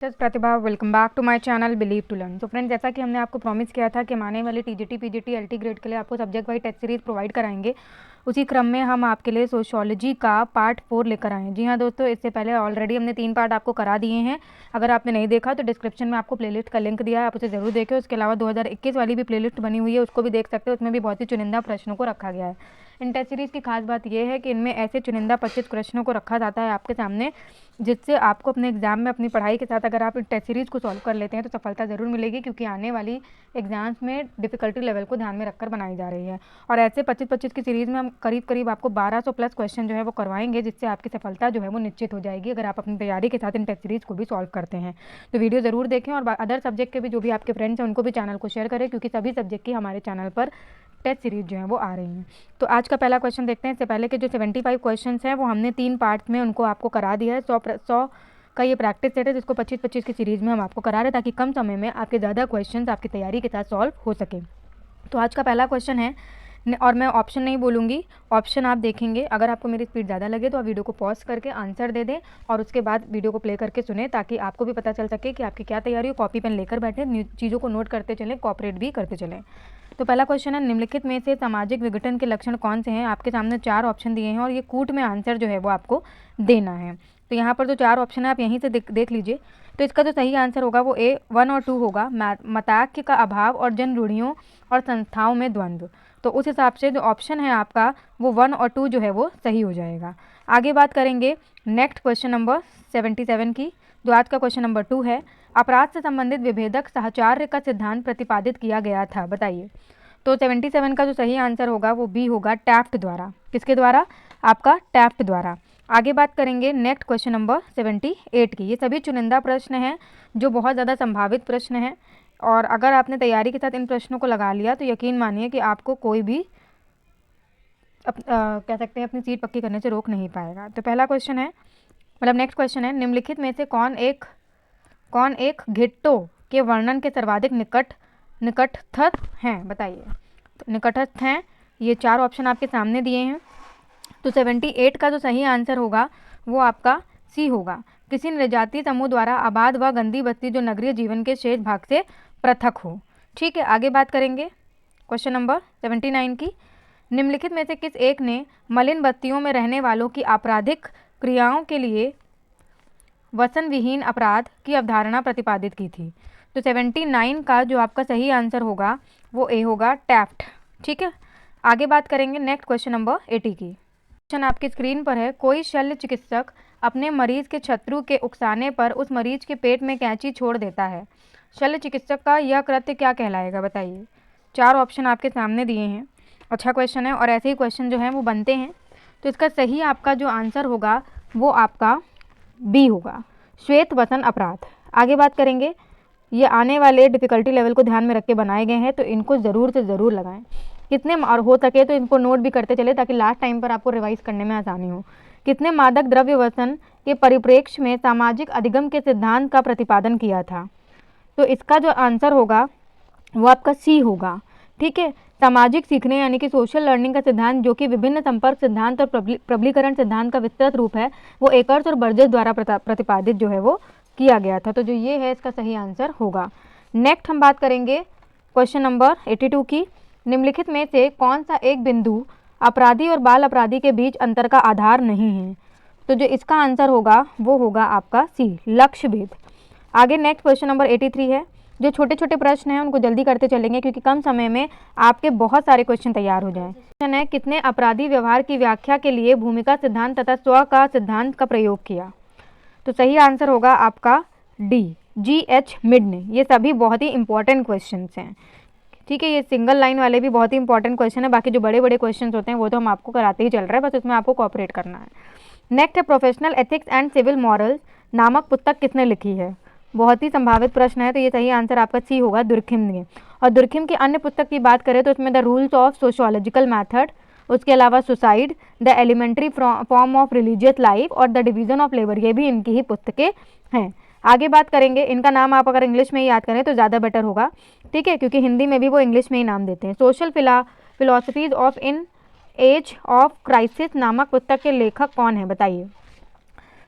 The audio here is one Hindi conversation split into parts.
Pratibha, welcome back to my channel believe to learn. तो फ्रेंड, जैसा कि हमने आपको प्रॉमिस किया था कि हम आने वाले टीजीटी, पीजीटी, एलटी ग्रेड के लिए आपको subject wise test series provide कराएंगे, उसी क्रम में हम आपके लिए सोशियोलॉजी का पार्ट 4 लेकर आए हैं। जी हाँ दोस्तों, इससे पहले ऑलरेडी हमने 3 पार्ट आपको करा दिए हैं। अगर आपने नहीं देखा तो डिस्क्रिप्शन में आपको प्लेलिस्ट का लिंक दिया है, आप उसे जरूर देखें। उसके अलावा 2021 वाली भी प्लेलिस्ट बनी हुई है, उसको भी देख सकते हो। उसमें भी बहुत ही चुनिंदा प्रश्नों को रखा गया है। इन टेस्ट सीरीज़ की खास बात यह है कि इनमें ऐसे चुनिंदा 25 प्रश्नों को रखा जाता है आपके सामने, जिससे आपको अपने एग्जाम में अपनी पढ़ाई के साथ अगर आप इन टेस्ट सीरीज़ को सॉल्व कर लेते हैं तो सफलता ज़रूर मिलेगी, क्योंकि आने वाली एग्जाम्स में डिफिकल्टी लेवल को ध्यान में रखकर बनाई जा रही है। और ऐसे 25-25 की सीरीज़ में हम करीब आपको 1200 प्लस क्वेश्चन जो है वो करवाएंगे, जिससे आपकी सफलता जो है वो निश्चित हो जाएगी अगर आप अपनी तैयारी के साथ इन टेस्ट सीरीज़ को भी सॉल्व करते हैं। तो वीडियो ज़रूर देखें और अदर सब्जेक्ट के भी जो भी आपके फ्रेंड्स हैं उनको भी चैनल को शेयर करें, क्योंकि सभी सब्जेक्ट की हमारे चैनल पर टेस्ट सीरीज जो है वो आ रही हैं। तो आज का पहला क्वेश्चन देखते हैं। इससे पहले के जो 75 क्वेश्चन हैं वो हमने 3 पार्ट्स में उनको आपको करा दिया है। 100 का ये प्रैक्टिस सेट है, जिसको 25-25 की सीरीज़ में हम आपको करा रहे हैं, ताकि कम समय में आपके ज़्यादा क्वेश्चंस आपकी तैयारी के साथ सॉल्व हो सके। तो आज का पहला क्वेश्चन है, और मैं ऑप्शन नहीं बोलूँगी, ऑप्शन आप देखेंगे। अगर आपको मेरी स्पीड ज़्यादा लगे तो आप वीडियो को पॉज करके आंसर दे दें और उसके बाद वीडियो को प्ले करके सुने, ताकि आपको भी पता चल सके कि आपकी क्या तैयारी हो। कॉपी पेन लेकर बैठे, चीज़ों को नोट करते चलें, कोऑपरेट भी करते चलें। तो पहला क्वेश्चन है, निम्नलिखित में से सामाजिक विघटन के लक्षण कौन से हैं। आपके सामने 4 ऑप्शन दिए हैं और ये कूट में आंसर जो है वो आपको देना है। तो यहाँ पर जो 4 ऑप्शन है आप यहीं से देख लीजिए। तो इसका जो सही आंसर होगा वो ए 1 और 2 होगा, मताक्य का अभाव और जन रूढ़ियों और संस्थाओं में द्वंद्व। तो उस हिसाब से जो ऑप्शन है आपका वो 1 और 2 जो है वो सही हो जाएगा। आगे बात करेंगे नेक्स्ट क्वेश्चन नंबर 77 की, जो आज का क्वेश्चन नंबर 2 है। अपराध से संबंधित विभेदक साहचर्य का सिद्धांत प्रतिपादित किया गया था, बताइए। तो 77 का जो सही आंसर होगा वो बी होगा, टैफ्ट द्वारा। किसके द्वारा? आपका टैफ्ट द्वारा। आगे बात करेंगे नेक्स्ट क्वेश्चन नंबर 78 की। ये सभी चुनिंदा प्रश्न हैं जो बहुत ज़्यादा संभावित प्रश्न हैं, और अगर आपने तैयारी के साथ इन प्रश्नों को लगा लिया तो यकीन मानिए कि आपको कोई भी कह सकते हैं अपनी सीट पक्की करने से रोक नहीं पाएगा। तो पहला क्वेश्चन है, मतलब नेक्स्ट क्वेश्चन है, निम्नलिखित में से कौन एक घिट्टो के वर्णन के सर्वाधिक निकटस्थ हैं, बताइए। तो निकटस्थ हैं, ये 4 ऑप्शन आपके सामने दिए हैं। तो 78 का जो सही आंसर होगा वो आपका सी होगा, किसी नृजातीय समूह द्वारा आबाद व गंदी बस्ती जो नगरीय जीवन के शेष भाग से पृथक हो। ठीक है, आगे बात करेंगे क्वेश्चन नंबर 79 की। निम्नलिखित में से किस एक ने मलिन बस्तियों में रहने वालों की आपराधिक क्रियाओं के लिए वसन विहीन अपराध की अवधारणा प्रतिपादित की थी। तो 79 का जो आपका सही आंसर होगा वो ए होगा, टैफ्ट। ठीक है, आगे बात करेंगे नेक्स्ट क्वेश्चन नंबर 80 की। क्वेश्चन आपकी स्क्रीन पर है, कोई शल्य चिकित्सक अपने मरीज के शत्रु के उकसाने पर उस मरीज के पेट में कैंची छोड़ देता है। शल्य चिकित्सक का यह कृत्य क्या कहलाएगा, बताइए। 4 ऑप्शन आपके सामने दिए हैं। अच्छा क्वेश्चन है और ऐसे ही क्वेश्चन जो हैं वो बनते हैं। तो इसका सही आपका जो आंसर होगा वो आपका बी होगा, श्वेत वसन अपराध। आगे बात करेंगे, ये आने वाले डिफ़िकल्टी लेवल को ध्यान में रख के बनाए गए हैं, तो इनको ज़रूर से ज़रूर लगाएं। कितने, और हो सके तो इनको नोट भी करते चले, ताकि लास्ट टाइम पर आपको रिवाइज करने में आसानी हो। कितने मादक द्रव्य व्यसन के परिप्रेक्ष्य में सामाजिक अधिगम के सिद्धांत का प्रतिपादन किया था। तो इसका जो आंसर होगा वो आपका सी होगा। ठीक है, सामाजिक सीखने यानी कि सोशल लर्निंग का सिद्धांत, जो कि विभिन्न संपर्क सिद्धांत और प्रबलीकरण सिद्धांत का विस्तृत रूप है, वो एकर्स और बर्जेस द्वारा प्रतिपादित जो है वो किया गया था। तो जो ये है इसका सही आंसर होगा। नेक्स्ट हम बात करेंगे क्वेश्चन नंबर 82 की। निम्नलिखित में से कौन सा एक बिंदु अपराधी और बाल अपराधी के बीच अंतर का आधार नहीं है। तो जो इसका आंसर होगा वो होगा आपका सी, लक्ष्य भेद। आगे नेक्स्ट क्वेश्चन नंबर 83 है। जो छोटे छोटे प्रश्न हैं उनको जल्दी करते चलेंगे, क्योंकि कम समय में आपके बहुत सारे क्वेश्चन तैयार हो जाएं। क्वेश्चन है, कितने अपराधी व्यवहार की व्याख्या के लिए भूमिका सिद्धांत तथा स्व का सिद्धांत का प्रयोग किया। तो सही आंसर होगा आपका डी, G.H. मिड ने। ये सभी बहुत ही इंपॉर्टेंट क्वेश्चन हैं। ठीक है, ये सिंगल लाइन वाले भी बहुत ही इंपॉर्टेंट क्वेश्चन है। बाकी जो बड़े बड़े क्वेश्चन होते हैं वो तो हम आपको कराते ही चल रहे हैं, बस उसमें आपको कोऑपरेट करना है। नेक्स्ट है, professional ethics and civil morals नामक पुस्तक किसने लिखी है। बहुत ही संभावित प्रश्न है, तो ये सही आंसर आपका सी होगा, दुर्खिम ने। और दुर्खिम की अन्य पुस्तक की बात करें तो इसमें the rules of sociological method, उसके अलावा suicide, the elementary form of religious life और द डिवीजन ऑफ लेबर, ये भी इनकी ही पुस्तकें हैं। आगे बात करेंगे, इनका नाम आप अगर इंग्लिश में ही याद करें तो ज़्यादा बेटर होगा। ठीक है, क्योंकि हिंदी में भी वो इंग्लिश में ही नाम देते हैं। Social philosophies of in age of crisis नामक पुस्तक के लेखक कौन है, बताइए।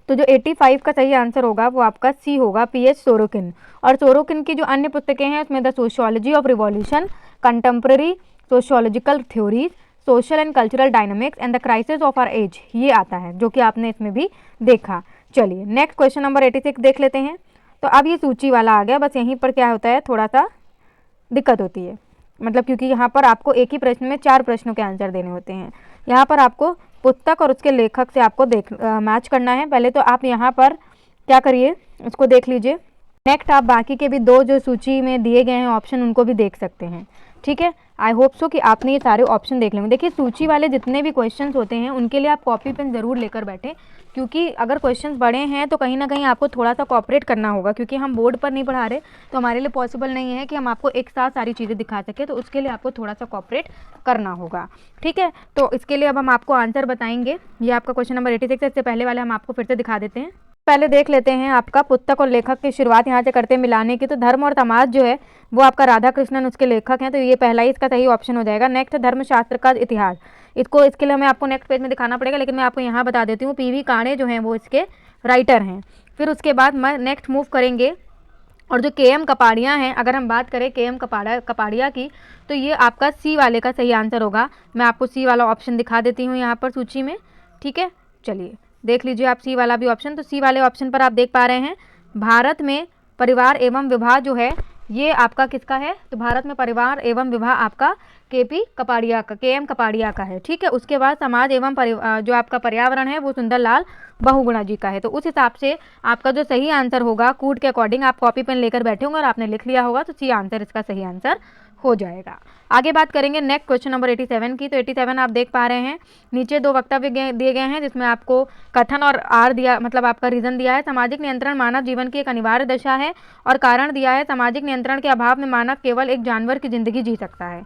तो जो 85 का सही आंसर होगा वो आपका सी होगा, पीएच सोरोकिन। और सोरोकिन की जो अन्य पुस्तकें हैं उसमें the sociology of revolution, contemporary sociological theories, social and cultural dynamics and the crisis of our age, ये आता है जो कि आपने इसमें भी देखा। चलिए नेक्स्ट क्वेश्चन नंबर 86 देख लेते हैं। तो अब ये सूची वाला आ गया, बस यहीं पर क्या होता है, थोड़ा सा दिक्कत होती है, मतलब क्योंकि यहाँ पर आपको एक ही प्रश्न में 4 प्रश्नों के आंसर देने होते हैं। यहाँ पर आपको पुस्तक और उसके लेखक से आपको मैच करना है। पहले तो आप यहाँ पर क्या करिए, उसको देख लीजिए। नेक्स्ट आप बाकी के भी 2 जो सूची में दिए गए हैं ऑप्शन, उनको भी देख सकते हैं। ठीक है, आई होप सो कि आपने ये सारे ऑप्शन देख लेंगे। देखिए सूची वाले जितने भी क्वेश्चंस होते हैं उनके लिए आप कॉपी पेन ज़रूर लेकर बैठें, क्योंकि अगर क्वेश्चंस बड़े हैं तो कहीं ना कहीं आपको थोड़ा सा कोऑपरेट करना होगा, क्योंकि हम बोर्ड पर नहीं पढ़ा रहे तो हमारे लिए पॉसिबल नहीं है कि हम आपको एक साथ सारी चीज़ें दिखा सकें, तो उसके लिए आपको थोड़ा सा कोऑपरेट करना होगा। ठीक है, तो इसके लिए अब हम आपको आंसर बताएंगे। ये आपका क्वेश्चन नंबर 86 है, इससे पहले वाले हम आपको फिर से दिखा देते हैं। पहले देख लेते हैं आपका पुस्तक और लेखक की शुरुआत यहाँ से करते हैं मिलाने की। तो धर्म और समाज जो है वो आपका राधा कृष्णन उसके लेखक हैं, तो ये पहला ही इसका सही ऑप्शन हो जाएगा। नेक्स्ट धर्मशास्त्र का इतिहास, इसके लिए हमें आपको नेक्स्ट पेज में दिखाना पड़ेगा, लेकिन मैं आपको यहाँ बता देती हूँ, पीवी काणे जो हैं वो इसके राइटर हैं। फिर उसके बाद मैं नेक्स्ट मूव करेंगे, और जो KM कपाड़िया हैं, अगर हम बात करें KM कपाड़िया की, तो ये आपका सी वाले का सही आंसर होगा। मैं आपको सी वाला ऑप्शन दिखा देती हूँ यहाँ पर सूची में। ठीक है, चलिए देख लीजिए आप सी वाला भी ऑप्शन। तो सी वाले ऑप्शन पर आप देख पा रहे हैं, भारत में परिवार एवं विवाह जो है ये आपका किसका है, तो भारत में परिवार एवं विवाह आपका KM कपाड़िया का है। ठीक है, उसके बाद समाज एवं जो आपका पर्यावरण है वो सुंदरलाल बहुगुणा जी का है। तो उस हिसाब से आपका जो सही आंसर होगा, कूट के अकॉर्डिंग आप कॉपी पेन लेकर बैठे होंगे और आपने लिख लिया होगा, तो सी आंसर इसका सही आंसर हो जाएगा। आगे बात करेंगे नेक्स्ट क्वेश्चन नंबर 87 की। तो 87 आप देख पा रहे हैं, नीचे 2 वक्तव्य दिए गए हैं जिसमें आपको कथन और आर दिया, मतलब आपका रीजन दिया है। सामाजिक नियंत्रण मानव जीवन की एक अनिवार्य दशा है, और कारण दिया है सामाजिक नियंत्रण के अभाव में मानव केवल एक जानवर की जिंदगी जी सकता है।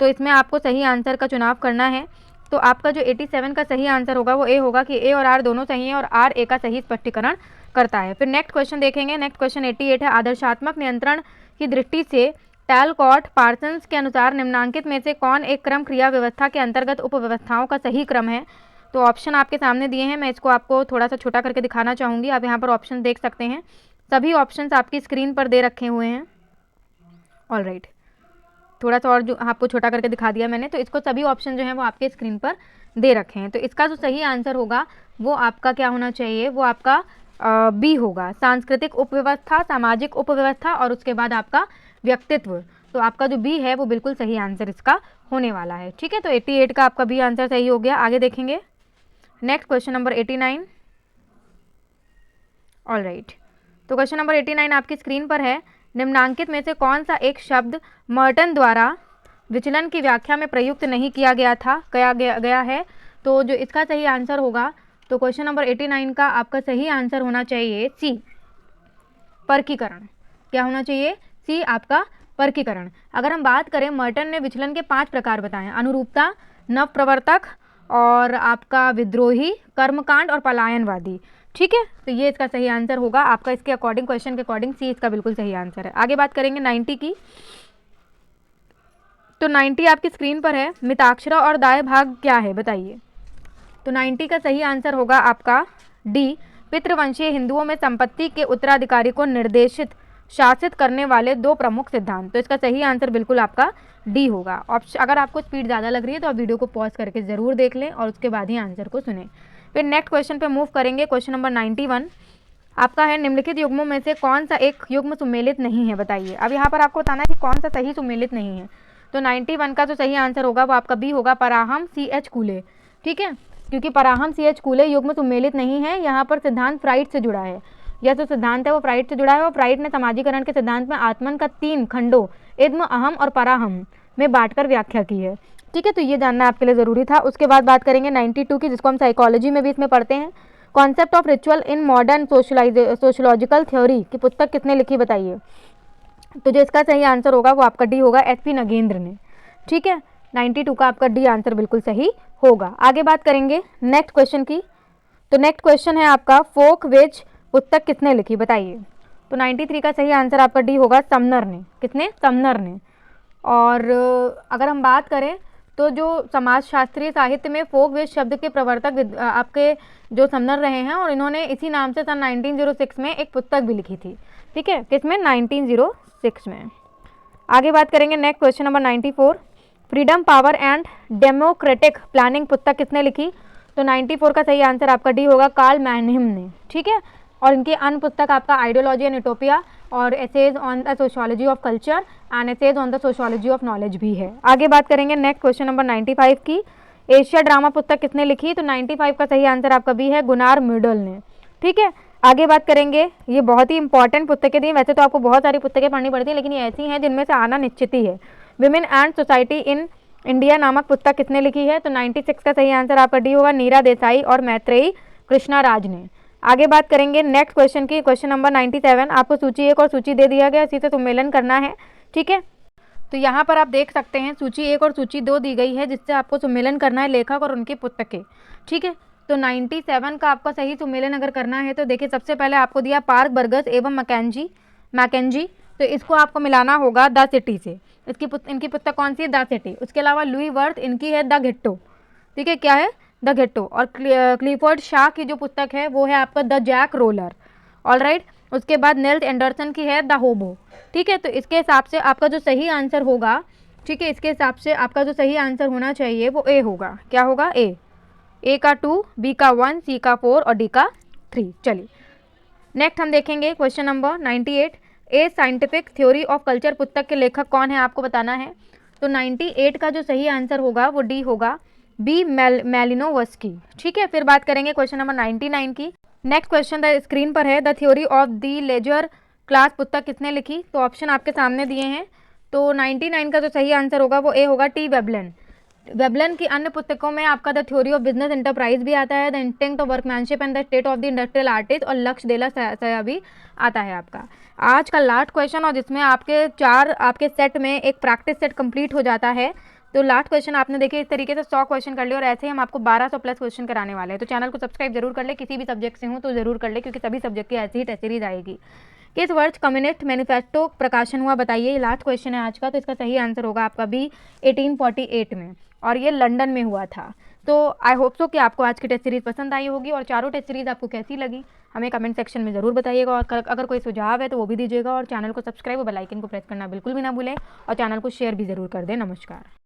तो इसमें आपको सही आंसर का चुनाव करना है। तो आपका जो 87 का सही आंसर होगा वो ए होगा कि ए और आर दोनों सही हैं और आर ए का सही स्पष्टीकरण करता है। फिर नेक्स्ट क्वेश्चन देखेंगे। नेक्स्ट क्वेश्चन 88 है, आदर्शात्मक नियंत्रण की दृष्टि से टैलकॉट पार्सन्स के अनुसार निम्नांकित में से कौन एक क्रम क्रिया व्यवस्था के अंतर्गत उपव्यवस्थाओं का सही क्रम है। तो ऑप्शन आपके सामने दिए हैं, मैं इसको आपको थोड़ा सा छोटा करके दिखाना चाहूँगी। आप यहाँ पर ऑप्शन देख सकते हैं, सभी ऑप्शंस आपकी स्क्रीन पर दे रखे हुए हैं। ऑलराइट, थोड़ा सा और जो आपको छोटा करके दिखा दिया मैंने, तो इसको सभी ऑप्शन जो हैं वो आपके स्क्रीन पर दे रखे हैं। तो इसका जो सही आंसर होगा वो आपका क्या होना चाहिए, वो आपका बी होगा, सांस्कृतिक उपव्यवस्था, सामाजिक उपव्यवस्था और उसके बाद आपका व्यक्तित्व। तो आपका जो बी है वो बिल्कुल सही आंसर इसका होने वाला है। ठीक है, तो 88 का आपका बी आंसर सही हो गया। आगे देखेंगे नेक्स्ट क्वेश्चन नंबर 89। ऑलराइट, तो क्वेश्चन नंबर 89 आपकी स्क्रीन पर है, निम्नांकित में से कौन सा एक शब्द मर्टन द्वारा विचलन की व्याख्या में प्रयुक्त नहीं किया गया है। तो जो इसका सही आंसर होगा, तो क्वेश्चन नंबर 89 का आपका सही आंसर होना चाहिए सी, परकीकरण। क्या होना चाहिए, सी आपका परकीकरण। अगर हम बात करें, मर्टन ने विचलन के 5 प्रकार बताए हैं, अनुरूपता, नवप्रवर्तक और आपका विद्रोही, कर्मकांड और पलायनवादी। ठीक है, तो ये इसका सही आंसर होगा आपका, इसके अकॉर्डिंग, क्वेश्चन के अकॉर्डिंग सी इसका बिल्कुल सही आंसर है। आगे बात करेंगे 90 की। तो 90 आपकी स्क्रीन पर है, मिताक्षरा और दाय भाग क्या है बताइए। तो 90 का सही आंसर होगा आपका डी, पितृवंशीय हिंदुओं में संपत्ति के उत्तराधिकारी को निर्देशित शासित करने वाले 2 प्रमुख सिद्धांत। तो इसका सही आंसर बिल्कुल आपका डी होगा। अगर आपको स्पीड ज़्यादा लग रही है तो आप वीडियो को पॉज करके ज़रूर देख लें और उसके बाद ही आंसर को सुनें। फिर नेक्स्ट क्वेश्चन पे मूव करेंगे। क्वेश्चन नंबर 91 आपका है, निम्नलिखित युग्मों में से कौन सा एक युग्म सुमेलित नहीं है बताइए। अब यहाँ पर आपको बताना है कि कौन सा सही सुमेलित नहीं है। तो 91 का जो सही आंसर होगा वो आपका बी होगा, पराहम CH कूले। ठीक है, क्योंकि पराहम CH कूले युग्म सुमेलित नहीं है, यहाँ पर सिद्धांत फ्राइड से जुड़ा है। यह जो सिद्धांत है वो फ्राइड से जुड़ा है, और फ्राइड ने समाजीकरण के सिद्धांत में आत्मन का 3 खंडों इद्म, अहम और पराहम में बांटकर व्याख्या की है। ठीक है, तो ये जानना आपके लिए ज़रूरी था। उसके बाद बात करेंगे 92 की, जिसको हम साइकोलॉजी में भी इसमें पढ़ते हैं, concept of ritual in modern sociological theory की पुस्तक किसने लिखी बताइए। तो जो इसका सही आंसर होगा वो आपका डी होगा, SP नगेंद्र ने। ठीक है, 92 का आपका डी आंसर बिल्कुल सही होगा। आगे बात करेंगे नेक्स्ट क्वेश्चन की। तो नेक्स्ट क्वेश्चन है आपका, फोक वेज पुस्तक किसने लिखी बताइए। तो 93 का सही आंसर आपका डी होगा, समनर ने। किसने, समनर ने। और अगर हम बात करें तो जो समाजशास्त्रीय साहित्य में फोक वेस्ट शब्द के प्रवर्तक आपके जो समनर रहे हैं, और इन्होंने इसी नाम से सन 1906 में एक पुस्तक भी लिखी थी। ठीक है, किसमें? 1906 में। आगे बात करेंगे next question number 94, freedom power and democratic planning पुस्तक किसने लिखी? तो 94 का सही आंसर आपका डी होगा, कार्ल मैनहिम ने। ठीक है, और इनकी अन्य पुस्तक आपका आइडियोलॉजी एंड यूटोपिया और essays on the sociology of culture and essays on the sociology of knowledge भी है। आगे बात करेंगे नेक्स्ट क्वेश्चन नंबर 95 की, एशिया ड्रामा पुस्तक किसने लिखी? तो 95 का सही आंसर आपका बी है, गुनार म्यूडल ने। ठीक है, आगे बात करेंगे, ये बहुत ही इंपॉर्टेंट पुस्तकें थी। वैसे तो आपको बहुत सारी पुस्तकें पढ़नी पड़ती है, लेकिन ये ऐसी हैं जिनमें से आना निश्चित ही है। Women and society in India नामक पुस्तक किसने लिखी है? तो 96 का सही आंसर आपका डी होगा, नीरा देसाई और मैत्रेयी कृष्णा राज ने। आगे बात करेंगे नेक्स्ट क्वेश्चन की, क्वेश्चन नंबर 97। आपको सूची 1 और सूची दे दिया गया, इसी से सम्मेलन करना है। ठीक है, तो यहाँ पर आप देख सकते हैं सूची 1 और सूची 2 दी गई है, जिससे आपको सम्मेलन करना है लेखक और उनकी पुस्तकें। ठीक है, तो 97 का आपका सही सम्मेलन अगर करना है तो देखिए, सबसे पहले आपको दिया पार्क बर्गस एवं मैकेंजी, तो इसको आपको मिलाना होगा द सिटी से। इनकी पुस्तक कौन सी है? The city. उसके अलावा लुई वर्थ, इनकी है द घेट्टो। ठीक है, क्या है? द घेट्टो। और क्लिफोर्ड शाह की जो पुस्तक है वो है आपका द जैक रोलर। ऑलराइट, उसके बाद नेल्स एंडरसन की है द होबो। ठीक है, तो इसके हिसाब से आपका जो सही आंसर होगा, ठीक है, इसके हिसाब से आपका जो सही आंसर होना चाहिए वो ए होगा। क्या होगा? ए का 2, बी का 1, सी का 4 और डी का 3। चलिए नेक्स्ट हम देखेंगे question number 98, A scientific theory of culture पुस्तक के लेखक कौन है, आपको बताना है। तो 98 का जो सही आंसर होगा वो डी होगा, बी मैलिनोवस्की। ठीक है, फिर बात करेंगे क्वेश्चन नंबर 99 की। नेक्स्ट क्वेश्चन द स्क्रीन पर है, the theory of the leisure class पुस्तक किसने लिखी? तो ऑप्शन आपके सामने दिए हैं। तो 99 का जो सही आंसर होगा वो ए होगा, टी वेबलन। वेबलन की अन्य पुस्तकों में आपका the theory of business enterprise भी आता है, the instinct of workmanship and the state of the industrial artist और लक्ष्य देला सया भी आता है आपका। आज का लास्ट क्वेश्चन, और जिसमें आपके 4 आपके सेट में एक प्रैक्टिस सेट कंप्लीट हो जाता है। तो लास्ट क्वेश्चन आपने देखिए इस तरीके से 100 क्वेश्चन कर लिए, और ऐसे ही हम आपको 1200 प्लस क्वेश्चन कराने वाले हैं। तो चैनल को सब्सक्राइब जरूर कर ले, किसी भी सब्जेक्ट से हो तो जरूर कर ले, क्योंकि सभी सब्जेक्ट की ऐसी ही टेस्ट सीरीज आएगी। किस वर्ष कम्युनिस्ट मैनिफेस्टो प्रकाशन हुआ, बताइए। लास्ट क्वेश्चन है आज का, तो इसका सही आंसर होगा आपका बी, 1848 में, और ये लंदन में हुआ था। तो आई होप सो कि आपको आज की टेस्ट सीरीज पसंद आई होगी, और चारों टेस्ट सीरीज आपको कैसी लगी हमें कमेंट सेक्शन में ज़रूर बताइएगा, और अगर कोई सुझाव है तो वो भी दीजिएगा, और चैनल को सब्सक्राइब और बेल आइकन को प्रेस करना बिल्कुल भी ना भूलें, और चैनल को शेयर भी ज़रूर कर दें। नमस्कार।